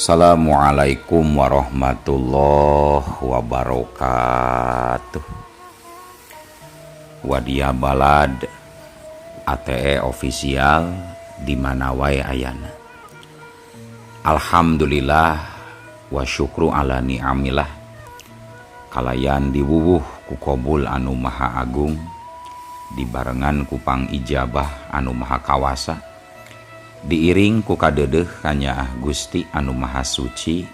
Assalamualaikum warahmatullahi wabarakatuh. Wadia balad ATE official di mana wae ayana. Alhamdulillah wa syukru ala ni'amillah. Kalayan diwuwuh ku qobul anu maha agung, dibarengan ku pang ijabah anu maha kawasa, diiring ku kadeudeuh kanya Gusti anu maha suci.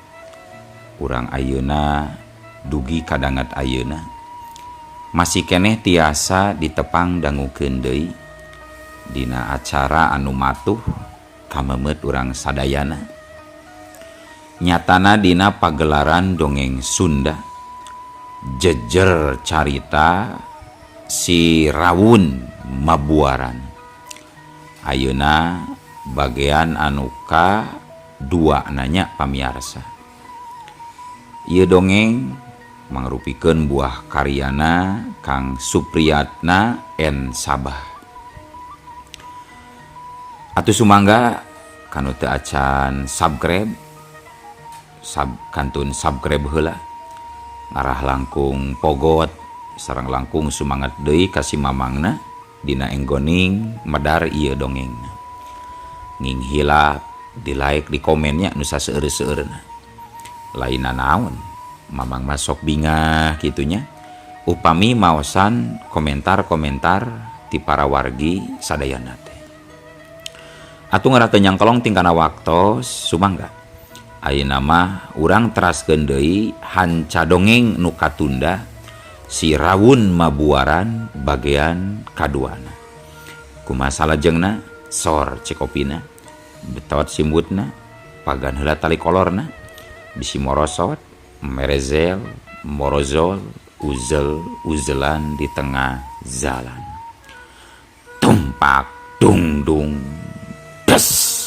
Urang ayeuna dugi kadangat ayeuna masih keneh tiasa ditepang dangukeun deui dina acara anu matuh kamemet urang sadayana. Nyatana dina pagelaran dongeng Sunda jejer carita si Rawun Mabuaran. Ayeuna bagian anu ka-2 nanya pamiarsa. Ieu dongeng mangrupikeun buah karyana Kang Supriyatna N. Sabah. Atuh sumangga kanu teu acan subscribe, kantun subscribe heula. Ngarah langkung pogot sareng langkung sumanget deui ka si mamangna dina enggoning medar ieu dongengna. Nging hilap, di like, di komennya nu saseueur-seueurna. Lainna naon, mamang masok bingah kitunya. Upami maosan komentar-komentar ti para wargi sadayana teh. Atuh ngaranteun nyangkolong tingkana waktos sumangga. Ayeuna mah urang teraskeun deui hanca dongeng nu katunda si Rawun Mabuaran bagian kaduana. Kumaha salajengna sor cekopina, betot simbutna, pagan heula tali kolorna, bisi morosot, merezel, morozol, uzel-uzelan di tengah jalan. Tumpak dung dung des.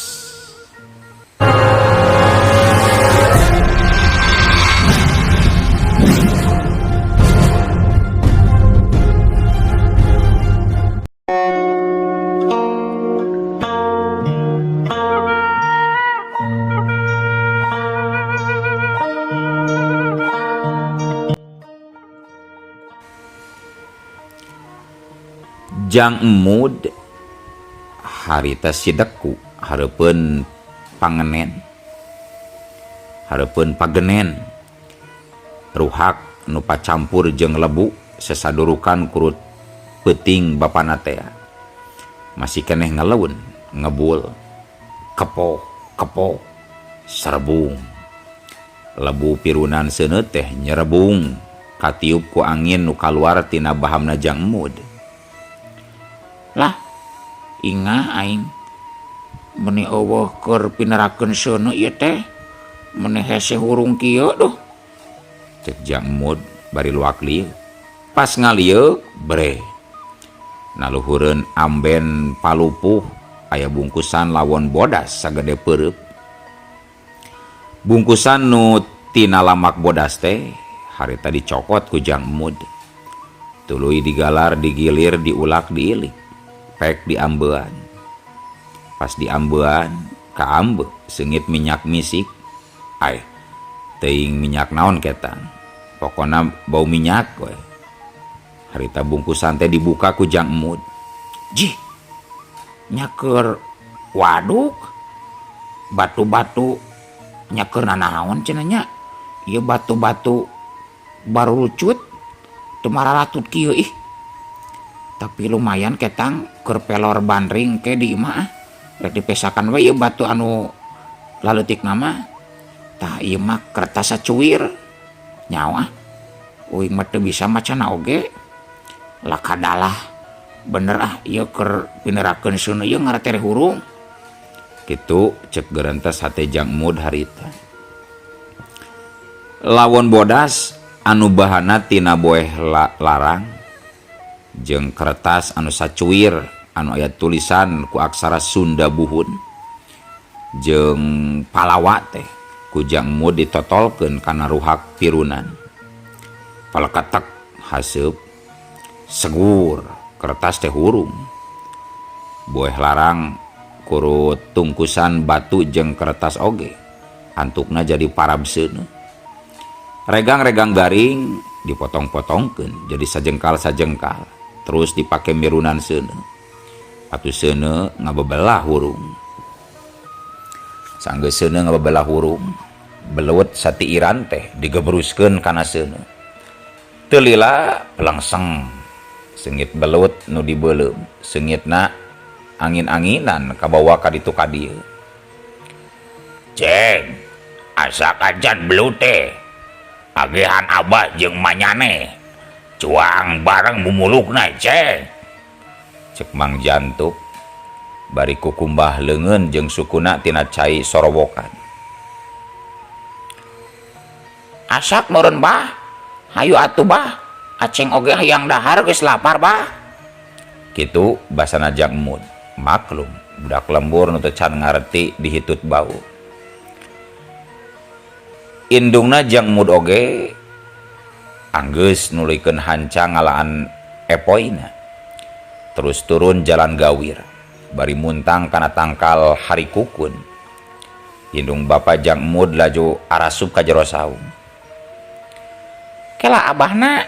Jang emud harita sideku hareupeun pangenen, hareupeun pagenen, ruhak nu pacampur jeung lebu sesadurukan kurut peuting bapana teh masih keneh ngeleun ngebul kepo serebung. Lebu pirunan seuneut teh nyerebung katiup ku angin nu kaluar tina bahamna jang emud. Lah inga aing meni eueuh keur pinerakeun seuneu ieu teh meni hese hurung kieu duh, cek jang emud bari luak lieu. Pas ngalieu bre naluhureun amben palupuh aya bungkusan lawon bodas sagede peureub. Bungkusan nu tina lamak bodas teh harita dicokot ku jang emud, tuluy digalar digilir diulak diilik pek diambean. Pas diambean kaambe seungit minyak misik. Ai teuing minyak naon ketang, pokona bau minyak we. Harita bungkusan teh dibuka ku jang emud. Jih, nyaker waduk batu-batu nyaker nanaon cenah nya. Ieu batu-batu baru lucut teu mararatut kieu ih. Tapi lumayan ketang keur pelor bandring ke di imah rek dipesakan we ieu batu anu laleutik nama. Tah ieu mah kertas sacuir nyawa. Uing mah teu bisa macana oge. Lah kadalah bener ieu keur pinerakeun seuneu ieu ngaratere hurung. Kitu cek geurentes hate jang emud harita. Lawon bodas anu bahana tina boeh larang jeung kertas anu sacuir anu aya tulisan ku aksara Sunda buhun jeung palawa teh ku jang emud ditotolkeun kana ruhak pirunan. Paleketek haseup segur kertas teh hurung. Boeh larang kurut tungkusan batu jeung kertas oge antukna jadi parabseuna. Regang-regang garing dipotong-potongkeun jadi sajengkal-sajengkal, terus dipake mirunan seuneu. Atuh seuneu ngabebelah hurung. Sanggeus seuneu ngabebelah hurung, belut satiiran teh digebruskeun kana seuneu. Teu lila pelengseng, seungit belut nu dibeuleum, seungitna angin-anginan kabawa ka ditu ka dieu. Ceng, asa kajan belut teh agehan abah jeung manyane cuang bareng mumulukna ceng, cek Mang Jantuk bari kukumbah leungeun jeung sukuna tina cai sorowokan. Asak meureun bah, hayu atuh bah, aceng oge hayang dahar geus lapar bah. Kitu basana Jang Mud. Maklum budak lembur nu teu can ngarti dihitut bau. Indungna Jang Mud oge anggeus nuluykeun hanca ngalaan epoina, terus turun jalan gawir bari muntang kana tangkal hari kukun. Indung bapa Jang Mud laju arasup ka jero saung. Kela abahna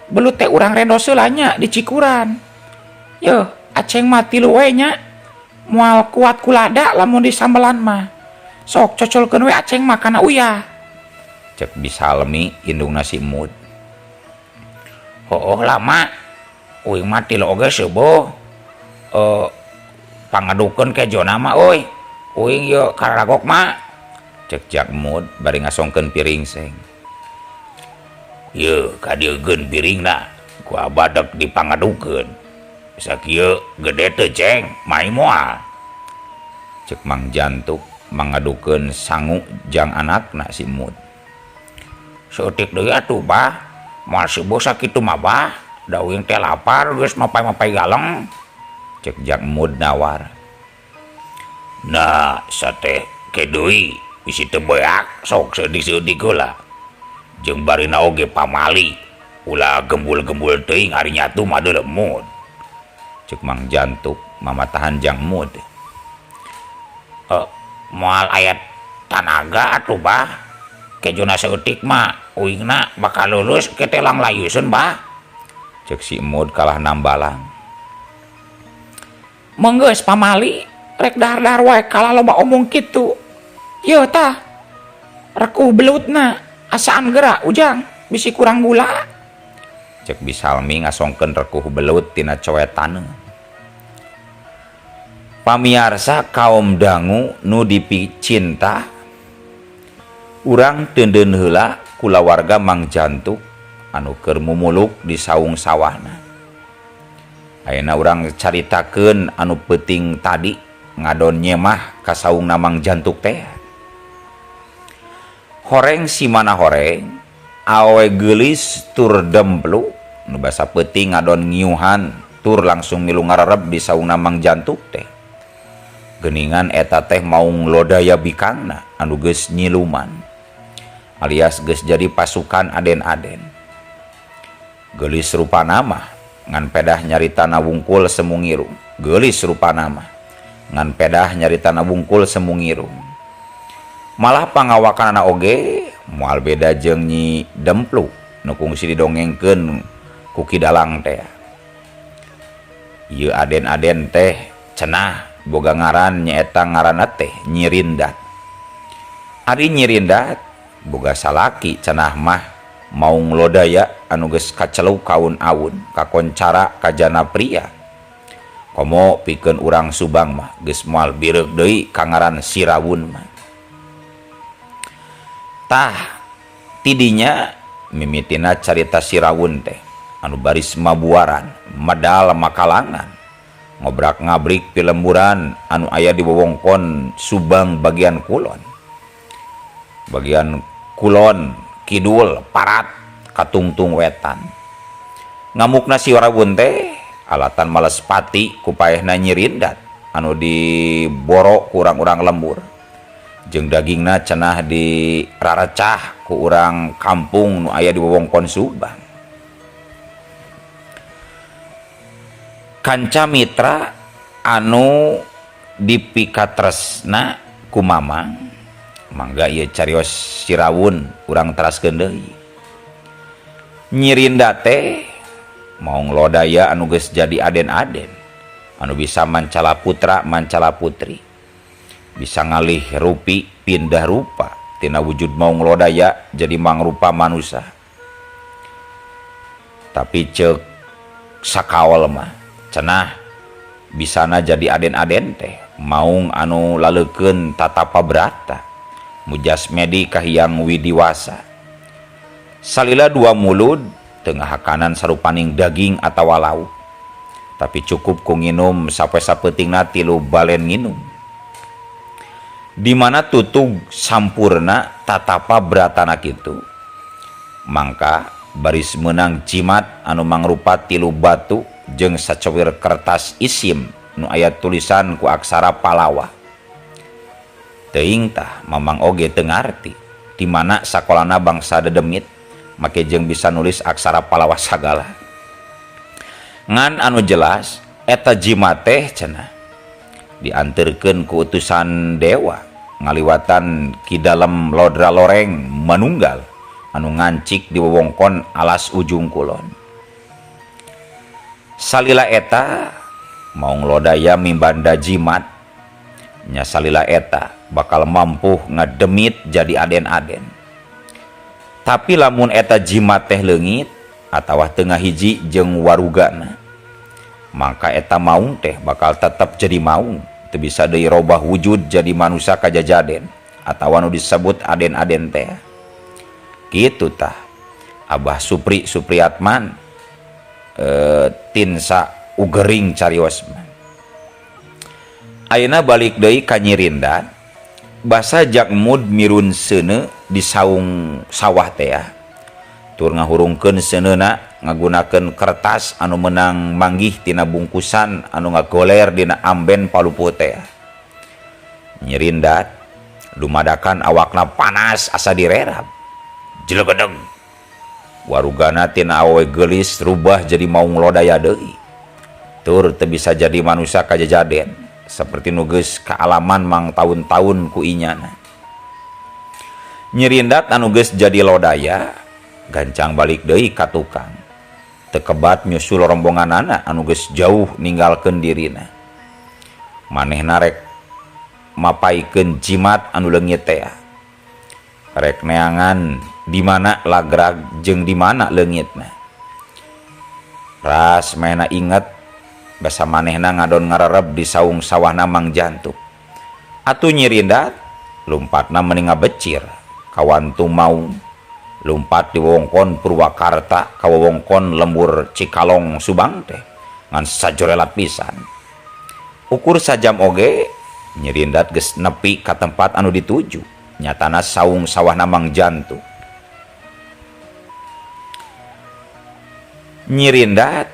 belut teh urang rendo seula nya di Cikuran. Yeuh aceng mah tilu we nya, moal kuat kulada lamun disambelan mah. Sok cocolkeun we aceng mah kana uyah, cek Bisalmi indungna si Mud. Hooh lama uing mah tilu oge seuboh. Pangadukeun ke jona mah euy. Uing yeuh karagok mah, cek Jang Mud bari ngasongkeun piring seng. Yeuh kadiegeun piringna, ku abadek dipangadukeun. Sakieu gede teu ceng, mai moal, cek Mang Jantuk mangadukeun sangu jang anakna si Mud. Seutik deui atuh bah, moal seuboh sakitu mah bah, da uing teh lapar geus mapai-mapai galeng, cek Jang Mud nawar. Nah sateh ke deui bisi teu beak sok seudik-seudik heula. Jeung barina oge pamali, ulah gembul-gembul teuing ari nyatu mah deuleu Mud, cek Mang Jantuk mamatahan Jang Mud. Moal aya tanaga atuh bah, kejona seutik mah uingna bakal lulus ke telang layuseun bah, cek si Mud kalah nambalang. Menggeus pamali rek dahar-dahar wae kalah loba omong kitu. Yeuh tah rekuh belutna asaan geura ujang bisi kurang gula, cek Bisalmi ngasongkeun rekuh belut tina coetanna. Pamiarsa kaum dangu nu dipicinta, urang teundeun heula kulawarga Mang Jantuk anu keur mumuluk di saung sawahna. Ayeuna urang caritakeun anu peuting tadi ngadon nyemah ka saungna Mang Jantuk teh. Horeng si mana horeng, awe geulis tur demplu, nu basa peuting ngadon ngiuhan tur langsung milu ngarerep di saungna Mang Jantuk teh. Geuningan eta teh maung lodaya bikangna anu geus nyiluman, alias geus jadi pasukan aden-aden. Geulis rupana mah ngan pedah nyaritana wungkul semu ngirung. Geulis rupana mah ngan pedah nyaritana wungkul semu ngirung. Malah pangawakanana oge moal beda jeung Nyi Demplu nu kungsi didongengkeun ku Ki Dalang teh. Ieu aden-aden teh cenah boga ngaran nyaeta ngaranna teh Nyi Rindat. Ari Nyi Rindat boga salaki cenah mah maung lodaya anu geus kaceluk kaun-aun kakoncara kajana pria. Komo pikeun urang Subang mah geus moal bireuk deui ka ngaran Sirawun mah. Tah tidinya mimitina carita Sirawun teh anu baris mabuaran medal makalangan ngobrak-ngabrik ti lemburan anu aya di wewengkon Subang bagian kulon. Bagian kulon kidul parat katungtung wetan. Ngamukna Sirawun teh alatan males pati ku paehna Nyi Rindat anu diboro ku urang-urang lembur. Jeung dagingna cenah dirarecah ku urang kampung nu aya di wewengkon Subang. Kanca mitra anu dipikatresna ku Mamang mangga ieu carios Sirawun urang teraskeun deui. Nyirinda teh maung lodaya anu geus jadi aden-aden, anu bisa mancala putra mancala putri, bisa ngalih rupi pindah rupa tina wujud maung lodaya jadi mangrupa manusia. Tapi ceuk sakaol mah cenah bisana jadi aden-aden teh maung anu laleukeun tatapa brata, mujasmedi kahiyang widiwasa, salila dua mulut tengah kanan sarupaning daging atawa lauk, tapi cukup ku nginum sapoe sapeutingna 3 balen nginum. Di mana tutug sampurna tatapa bratana kitu, mangka baris menang jimat anu mangrupa 3 batu jeung saceuwir kertas isim nu aya tulisan ku aksara Palawa. Teuing tah mamang oge teu ngarti di mana sakolana bangsa dedemit make jeung bisa nulis aksara Palawa sagala. Ngan anu jelas eta jimat teh cenah dianterkeun ku utusan dewa ngaliwatan ki dalem lodra loreng manunggal anu ngancik di wewengkon alas ujung kulon. Salila eta maung lodaya mimbanda jimat nya salila eta bakal mampu ngademit jadi aden-aden. Tapi lamun eta jimat teh leungit atawa tengah hiji jeung warugana, maka eta maung teh bakal tetap jadi maung, teu bisa deui robah wujud jadi manusia kajajaden atawa anu disebut aden-aden teh. Kitu tah Abah Supri Supriatman tinsa ugering carios. Ayeuna balik deui ka Nyirindat, basa Jakmud mirun seuneu di saung sawah teh tur ngahurungkeun seuneuna ngagunakeun kertas anu meunang manggih tina bungkusan anu ngagoler dina amben palupuh teh. Nyirindat dumadakan awakna panas asa direrab. Jelegedeg warugana tina awewe geulis rubah jadi maung lodaya deui, tur teu bisa jadi manusia kajajaden seperti nu geus kaalaman mang tahun-tahun ku inyana. Nyirindat anu geus jadi lodaya gancang balik deui ka tukang, teu kebat nyusul rombonganana anu geus jauh ninggalkeun dirina. Manehna rek mapaikeun jimat anu leungit teh, rek neangan di mana lagrag jeung di mana leungitna. Ras mehna inget basa manehna ngadon ngarereb di saung sawahna Mang Jantuk. Atuh Nyirindat lumpatna mending ngabecir kawantu maung, lumpat di wewengkon Purwakarta ka wewengkon lembur Cikalong Subang teh ngan sajorelat pisan. Ukur sajam oge Nyirindat geus nepi ka tempat anu dituju, nyatana saung sawahna Mang Jantuk. Nyirindat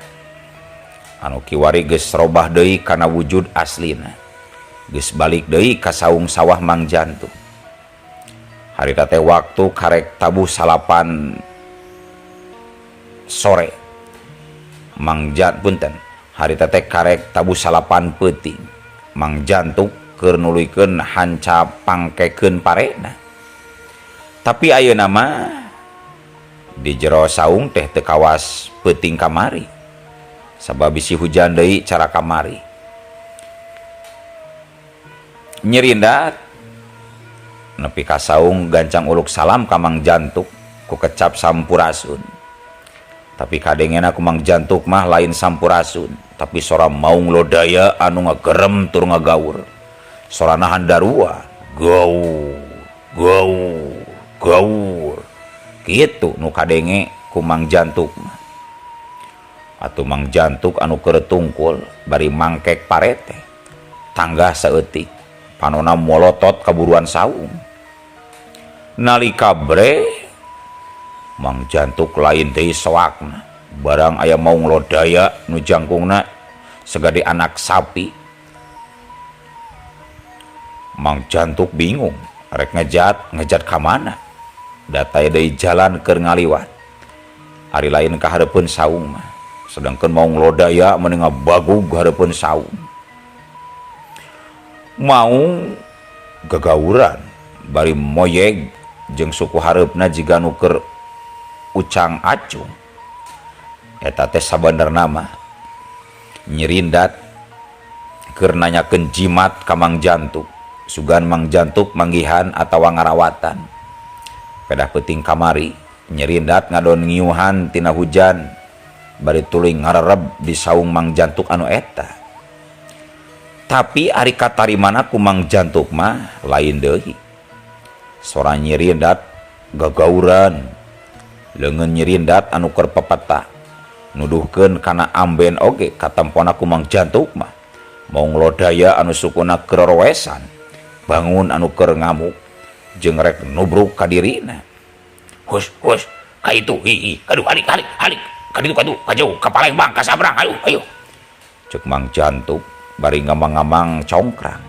anu kiwari geus robah deui kana wujud aslina, geus balik deui ka saung sawah Mang Jantuk. Harita teh waktu karek tabuh 8 sore. Harita teh karek tabuh 8 peuting. Mang Jantuk keur nuluykeun hanca pangkekeun parena. Tapi ayeuna mah di jero saung teh teu kawas peuting kamari, sabab bisi hujan deui cara kamari. Nyirindat nepi ka saung gancang uluk salam ka Mang Jantuk ku kecap sampurasun. Tapi kadengena ku Mang Jantuk mah lain sampurasun, tapi sora maung lodaya anu ngagerem tur ngagaur. Sorana handarua, gaur, gaur, gaur. Kitu nu kadenge ku Mang Jantuk mah. Atuh Mang Jantuk anu keur tungkul bari mangkek parete, tanggah saeutik panona molotot kaburuan saung. Nalika bre Mang Jantuk lain deui soakna, barang aya maung lodaya nu jangkungna segede anak sapi. Mang Jantuk bingung rek ngejat ka mana. Dataya deui jalan keur ngaliwat. Ari lain ka hareupeun saung mah, sedangkeun maung lodaya mending ngabagug hareupeun saung. Maung gagauran bari moyeg jeung suku hareupna jiga nu keur ucang acung. Eta teh sabenerna mah nyerindat keur nanyakeun jimat ka Mang Jantuk, sugan Mang Jantuk manggihan atawa ngarawatan. Pedah peuting kamari nyerindat ngadon ngiuhan tina hujan bari tuluy ngarereb di saung Mang Jantuk anu eta. Tapi ari katarimana ku Mang Jantuk mah lain deui. Sora nyerindat gagauran, leungeun nyerindat anu keur pepeta nuduhkeun kana amben oge katempona ku Mang Jantuk mah maung lodaya anu sukuna kerowesan, bangun anu keur ngamuk jeung rek nubruk ka dirina. Hus ka itu hi aduh halik ka ditu ka jauh ka Palembang ka Sabrang ayo ceuk Mang Jantuk bari ngamang-ngamang congkrang.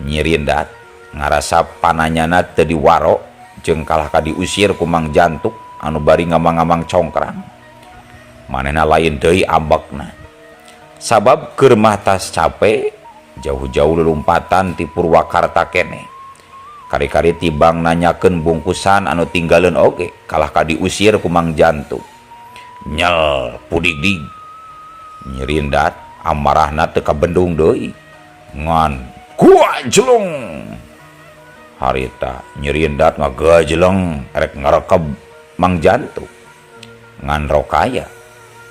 Nyerindat ngarasa pananyana teu diwaro jeung kalah ka diusir ku Mang Jantuk anu bari ngamang-ngamang congkrang. Manehna lain deui ambekna. Sabab keur mah tas cape jauh-jauh lelumpatan ti Purwakarta kene. Kari-kari tibang nanyakeun bungkusan anu tinggaleun oge kalah ka diusir ku Mang Jantuk. Nyel pudigdig. Nyerindat amarahna teu kabendung deui. Ngan kuajlung. Harita nyerindat ngagajleng rek ngarekeb Mang Jantuk. Ngan rokaya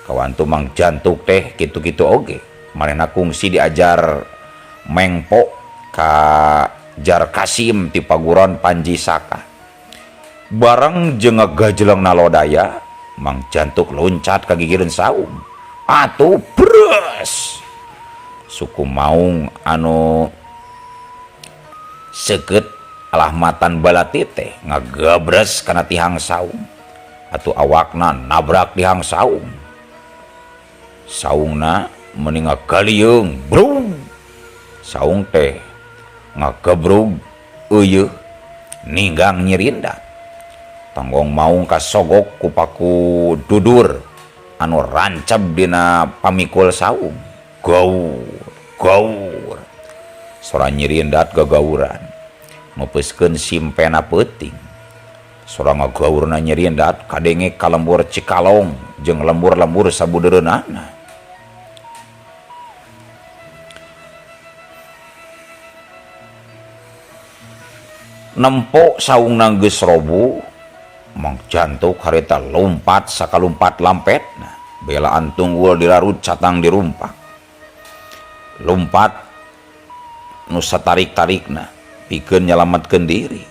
kawantu Mang Jantuk teh kitu-kitu oge. Manehna kungsi diajar mengpo ka Jar Kasim ti paguron Panji Saka. Bareng jeung ngagajlengna lodaya, Mang Jantuk loncat ka gigireun saung. Atuh bres. Suku maung anu seukeut alahmatan balati teh ngagabres kana tihang saung. Atuh awakna nabrak tihang saung. Saungna meni ngagaliung, brung. Saung teh ngagebrug eueuh ninggang nyerindat. Tanggong maung kasogok ku paku dudur anu ranceb dina pamikul saung. Gaur. Sora nyerindat gagauran. Meupeuskeun simpena peuting. Sora ngagaurna nyerindat kadenge ka lembur Cikalong jeung lembur-lembur sabudereunana. Nempo saungna geus robu, Mang Jantuk harita lompat sakalumpat lampetna, belaan tunggul dilarut catang dirumpak. Lompat nu satarik-tarikna pikeun nyalametkeun diri.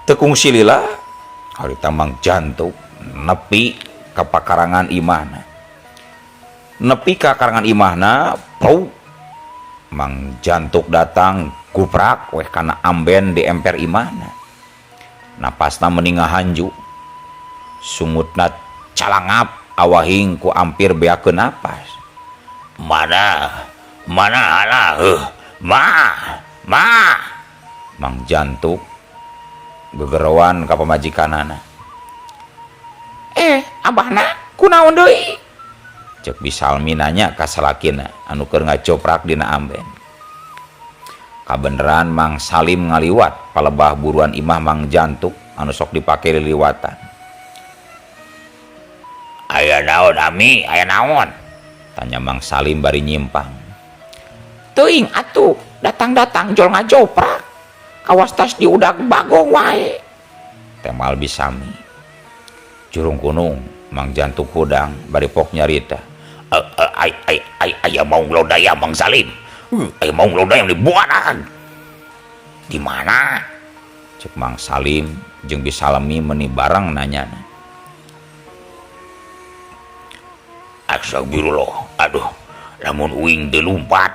Teu kungsi lila harita Mang Jantuk nepi ka pakarangan imahna. Nepi ka karangan imahna, pau Mang Jantuk datang guprak weh kana amben di emper imahna. Napasna meni ngahanju. Sungutna calangap awahing ku ampir beakeun napas. Mana ala ma. Mang Jantuk gegerowan ka pamajikanana. Abahna kunaon deui? Cek Bisalmi nanya ka salakina anu keur ngacoprak dina amben. Kabeneran Mang Salim ngaliwat palebah buruan imah Mang Jantuk anu sok dipake liliwatan. Aya naon Ami, aya naon? Tanya Mang Salim bari nyimpang. Teuing atuh, datang-datang jol ngajoprak. Kawas tas diudag bagong wae. Temal Bisami. Jurung kunung Mang Jantuk hudang bari pok nyarita. Aya maung lodaya Mang Salim. Aya maung lodaya di buanan. Di mana? Cek Mang Salim jeung Bisalmi meni bareng nanyana. Astagfirullah. Aduh, lamun uing teu lumpat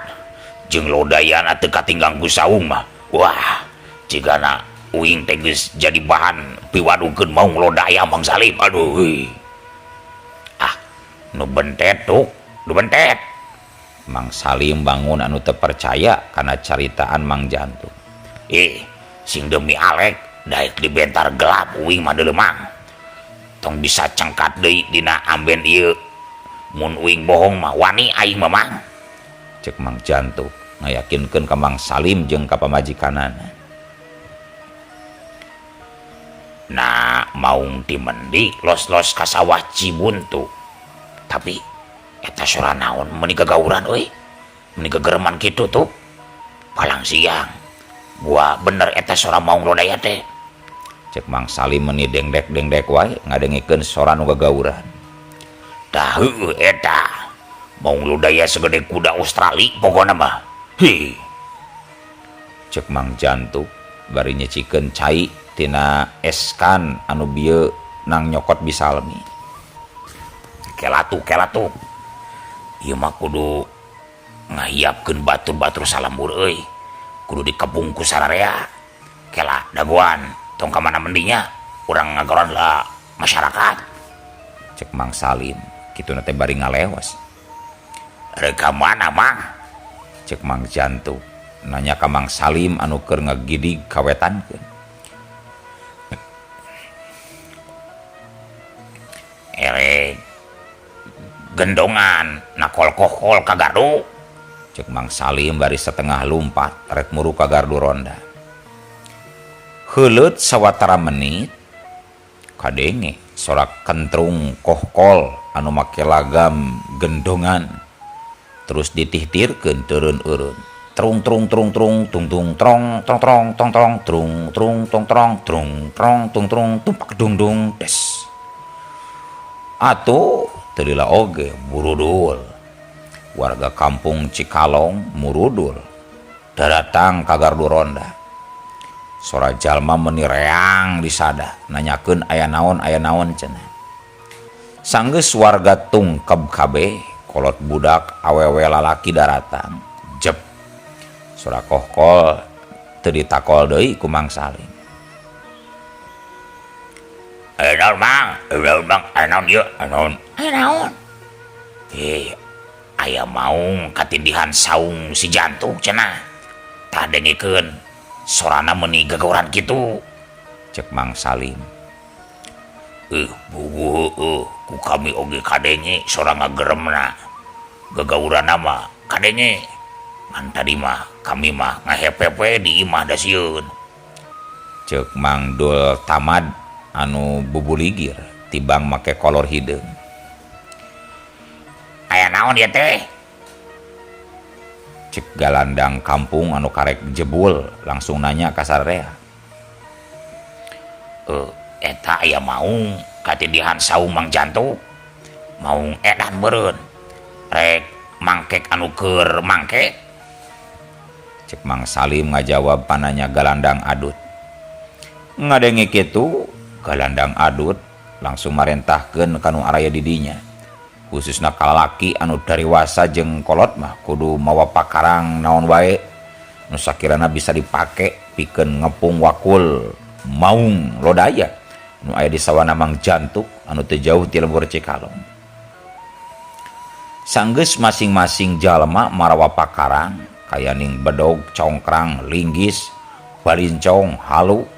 jeung lodayana teu katinggang ku saung mah. Wah, cigana uing teh geus jadi bahan piwadukeun maung lodaya Mang Salim. Aduh heuy. Nu bentet. Mang Salim bangun anu teu percaya kana caritaan Mang Jantuk. Sing demi Alek daek dibentar gelap uing mah deuleu Mang. Tong bisa cengkat deui dina amben ieu. Mun uing bohong mah wani aing mah Mang. Cek Mang Jantuk. ngayakinkeun ka Mang Salim jeung ka pamajikanana. Nah, maung dimendi los-los ka sawah Cibuntu. Tapi eta sora naon meuni gagauran euy. Meuni gegereman kitu tuh. Palang siang. Gua bener eta sora maung lodaya teh. Cek Mang Salim meuni dengdek-dengdek wae ngadengikeun sora nu gagauran. Tah heueuh eta. Maung lodaya segede kuda Australia pokona mah. Hi. Cek Mang Jantuk bari nyecikeun cai tina eskan anu bieu nang nyokot Bisalmi. Kelatu. Ieu mah kudu ngahiapkeun batur-batur salambur euy. Kudu dikepung ku sararea. Kela dagoan tong ka mana mendinya urang ngagoran lah masyarakat. Cek Mang Salim kituna teh bari ngaleos. Reka mana Mang? Cek Mang Jantuk nanya ka Mang Salim anu keur ngagidig kawetankeun. Gendongan nakol kokol ka gardu. Cek Mang Salim bari setengah lumpat rek muru ka gardu ronda. Heuleut sawatara menit kadenge sorak kentrung kohkol anu make lagam gendongan terus ditihtirkeun teureun eureun. Trung tung trong trong trung trong tumpak dung des. Atuh teu lila oge murudul. Warga kampung Cikalong murudul dadatang ka gardu ronda. Sora jalma meuni reang disada nanyakeun aya naon cenah. Sanggeus warga tungkeb kabeh kolot budak awewe lalaki daratang jep. Sora kohkol teu ditakol deui ku Mang Salim. Naon Mang, naon ieu, naon. Aya maung katindihan saung si Jantuk cenah. Tah dengikeun sorana meuni gagauran kitu. Cek Mang Salim. Bugu ku kami oge kadenge sora ngageremna. Gagauranna mah kadenge. Ngan tadi mah kami mah ngahepepe di imah da sieun. Cek Mang Dul Tamad anu bubuligir tibang make kolor hideung. Aya naon ieu teh? Cek galandang kampung anu karek jebul langsung nanya ka sararea. Eta aya maung katindihan saung Mang Jantuk. Maung edan beureun. Rek mangkek anu keur mangke. Cek Mang Salim ngajawab pananya galandang adut. Ngadenge kitu galandang adut langsung marentahkeun kanu araya di dinya. Khususna kalalaki anu dariwasa jeung kolot mah kudu mawa pakarang naon wae nu sakirana bisa dipake pikeun ngepung wakul maung lodaya nu aya di sawana Mang Jantuk anu teu jauh ti lembur Cikalong. Sanggeus masing-masing jalma marawa pakarang kayaning bedog, congkrang, linggis, balincong, halu.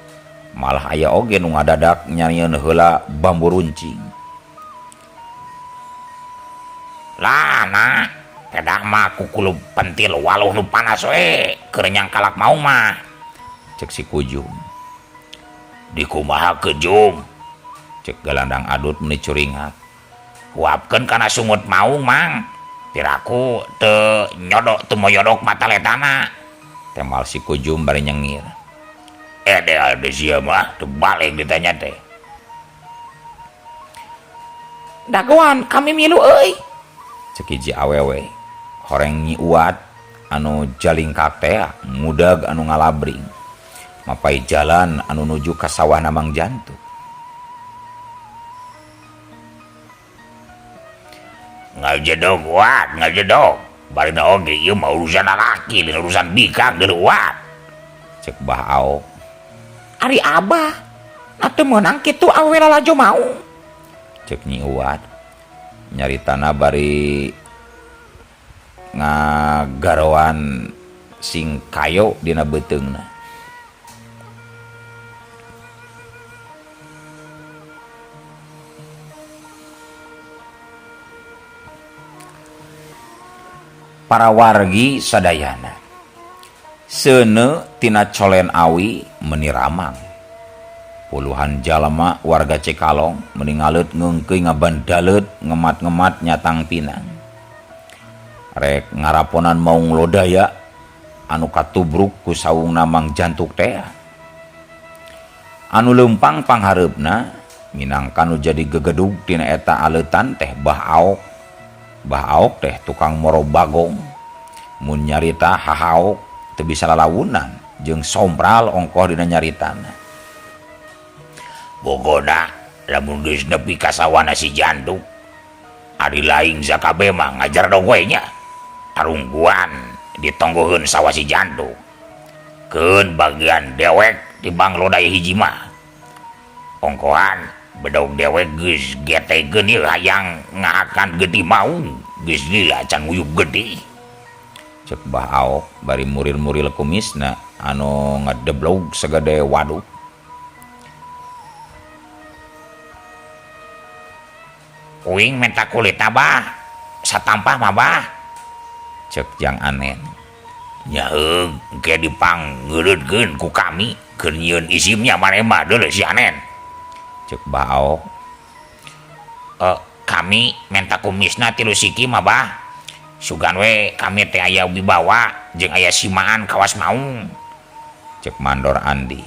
Malah aya oge nu ngadadak nyarieun heula bambu runcing. Lah na, pedah mah kukulu pentil waluh nu panas we, keur nyangkalak maung mah. Cek si Kujum. Dikumahakeun Jum? Cek galandang adut meuni curingat. Huapkeun kana sungut maung Mang. Piraku teu nyodok teu moyodok mata letana. Temal si Kujum bari nyengir. Ada sia mah teu balik ditanya teh. Dagoan kami milu euy. Cek hiji awewe horeng Nyi Uat anu jalingkak teh mudag anu ngalabring mapai jalan anu nuju ka sawahna Mang Jantuk. Ngajedog Wat, ngajedog. Barina oge ieu mah urusan lalaki, lain urusan bikang deuleu Wat. Cek Bah Aok. Ari Abah, atuh meunang kitu awewe lalajo mau. Cek Nyi Uat. Nyaritana bari ngagaroan sing kayo dina beuteungna. Para wargi sadayana Seuneu tina colen awi meuni ramang. Puluhan jalma warga Cikalong meuni ngaleut ngeungkeuy ngabandaleut ngemat-ngemat nyatang pinang. Rek ngaraponan maung lodaya anu katubruk ku saungna Mang Jantuk teh. Anu leumpang panghareupna minangka nu jadi gegedug tina eta aleutan teh Bah Aok. Bah Aok teh tukang moro bagong. Mun nyarita hahaok teu bisa lalawunan jeung sompral ongkoh dina nyaritana. Bogoda lamun geus nepi ka sawana si Jantuk, ari laing zakabe mah ngajar dogoe nya. Arungguan ditonggoheun sawa si Jantuk. Keun bagian dewek tibang lodaya hiji mah. Ongkohan bedog dewek geus getegeun ieu hayang ngahakan geuti maung, geus lila can nguyup gede. Cek Bah Aok bari muril-muril kumisna anu ngadeblog sagede waduk. Uing minta kulit abah, satampah mah bah. Cek Jang Anen. Nyaheug engke dipang ngeureudkeun ku kami keur nyieun isimnya maneh mah deuleu si Anen. Cek Bah Aok. Kami minta kumisna 3 siki mah bah. Sugan we kami teh aya wibawa jeung aya simaan kawas maung. Cek Mandor Andi.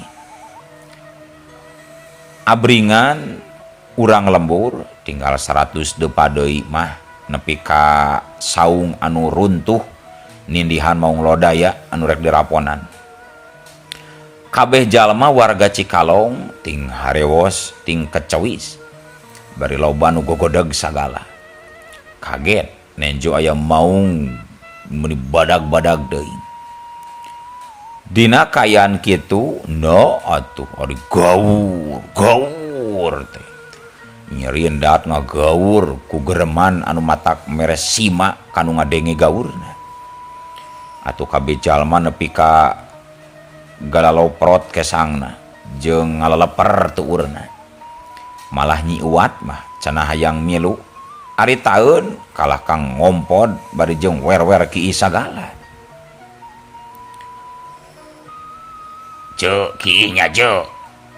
Abringan urang lembur tinggal 100 depa deui mah nepi ka saung anu runtuh nindihan maung lodaya anu rek diraponan. Kabeh jalma warga Cikalong ting harewos ting kecewis bari loba nu gogodeg sagala. Kaget nenjo aya maung meuni badag-badag deui. Dina kayaan kitu no atuh ari gaur teh. Nyerieun daat ngagaur ku gereman anu matak mere sima kanu ngadenge gaurna. Atuh kabeh jalma nepi ka galaloprot kesangna jeung ngaleleper tuurna. Malah Nyi Uwat mah cenah hayang milu ari taeun kalah Kang Ngompod bari jeung wer-wer kieu sagala. Ceu kieu nya ceu.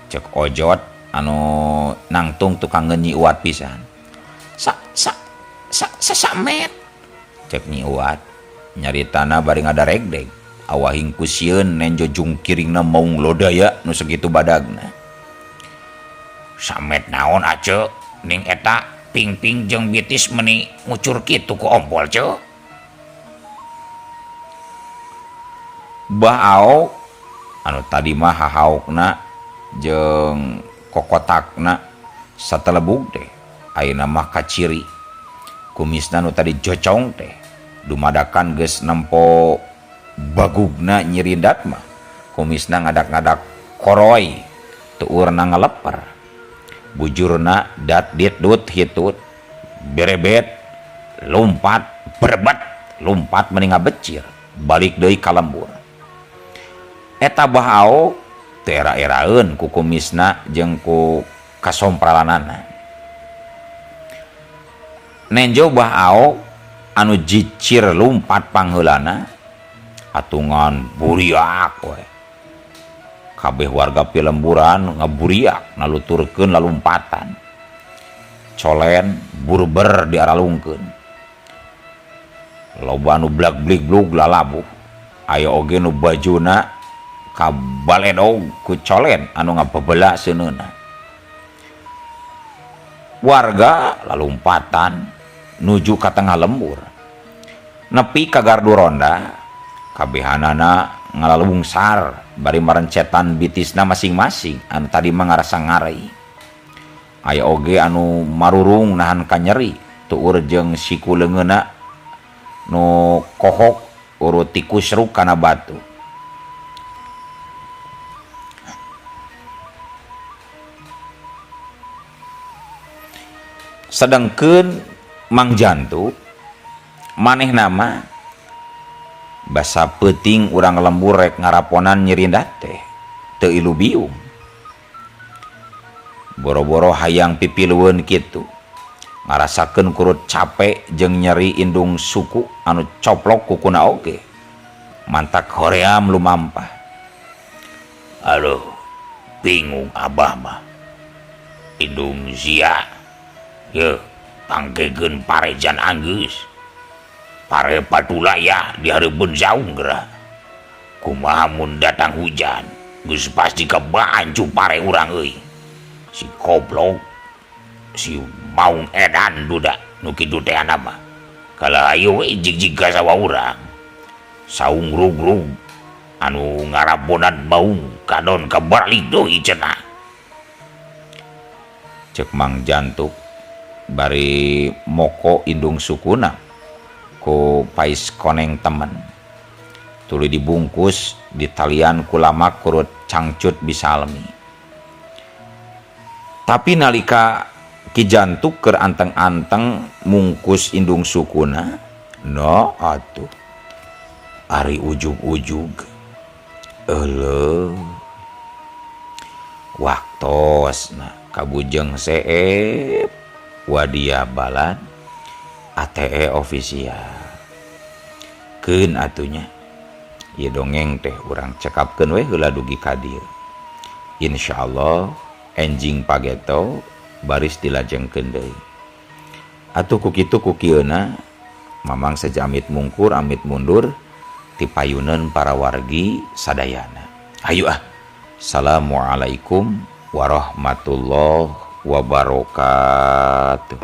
Cek Ojot anu nangtung tukang Nyi Uwat pisan. Samet. Cek Nyi Uwat nyaritana bari ngadaregdeg awahing ku sieun nenjo jungkiringna maung lodaya nu sakitu badagna. Samet naon aceu ning eta pingping jeung bitis meuni ngucur kitu ku ompol ceu. Bah Aok anu tadi mah hahaokna jeung kokotakna satelebug teh ayeuna mah kaciri. Kumisna nu tadi jocong teh dumadakan geus nempo bagugna nyirindat mah kumisna ngadak-ngadak koroy tuurna ngaleper. Bujurna dat dit dut hitut berebet lompat berebet lompat meuni ngabecir balik deui ka lembur. Eta Bah Aok teu era-eraeun ku kumisna jeung ku kasompralanana. Nenjo Bah Aok anu jicir lumpat pangheulana atungan buriak we. Kabeh warga pilemburan ngaburiak naluturkeun lalumpatan. Colen burber diaralungkeun. Loba anu blag-bliglug lalabuh. Aya oge nu bajuna kabaledog ku colen anu ngabebela seuneuna. Warga lalumpatan nuju ka tengah lembur. Nepi ka gardu ronda, kabehanana ngalalungsar bari marencetan bitisna masing-masing anu tadi mah ngarasa ngarei. Aya oge anu marurung nahan ka nyeri tuur jeung siku leungeunna nu kohok urut tikus ruk kana batu. Sedengkeun Mang Jantuk maneh nama basa peuting urang lembur rek ngaraponan nyirindat teh teu ilu biung. Boro-boro hayang pipilueun kitu ngarasakeun kurut capek jeung nyeri indung suku anu coplok kukuna oge. mantak hoream lumampah. Aduh, bingung abah mah. Indung sia, ya pangkegeun parejan anggeus. Pare patula ya dihareupeun saung geura. Kumaha mun datang hujan, geus pasti kebancu pare urang euy. Si goblok, si maung edan duda nu kitu teh mah. Kalau ayo we jig-jig ka sawa urang. Saung rug-rug anu ngarabonan maung kadon kabalik deui cenah. Cek Mang Jantuk bari moko indung sukuna ku pais koneng temen. Tuluy dibungkus di talian ku lamak kurut cangcut bisalmi. Tapi nalika Ki Jantuk keur anteng-anteng mungkus indung sukuna, no atuh ari ujug-ujug euleuh waktosna kabujeng seep wadia balad ATE ofisial keun atunya. Ieu dongeng teh urang cekapkeun we heula dugi ka dieu. Insyaallah enjing pageto baris dilajengkeun deui. Atuh ku kitu ku kieuna mamang sajamit mungkur amit mundur ti payuneun para wargi sadayana. Hayu ah. Assalamualaikum warahmatullahi wabarakatuh.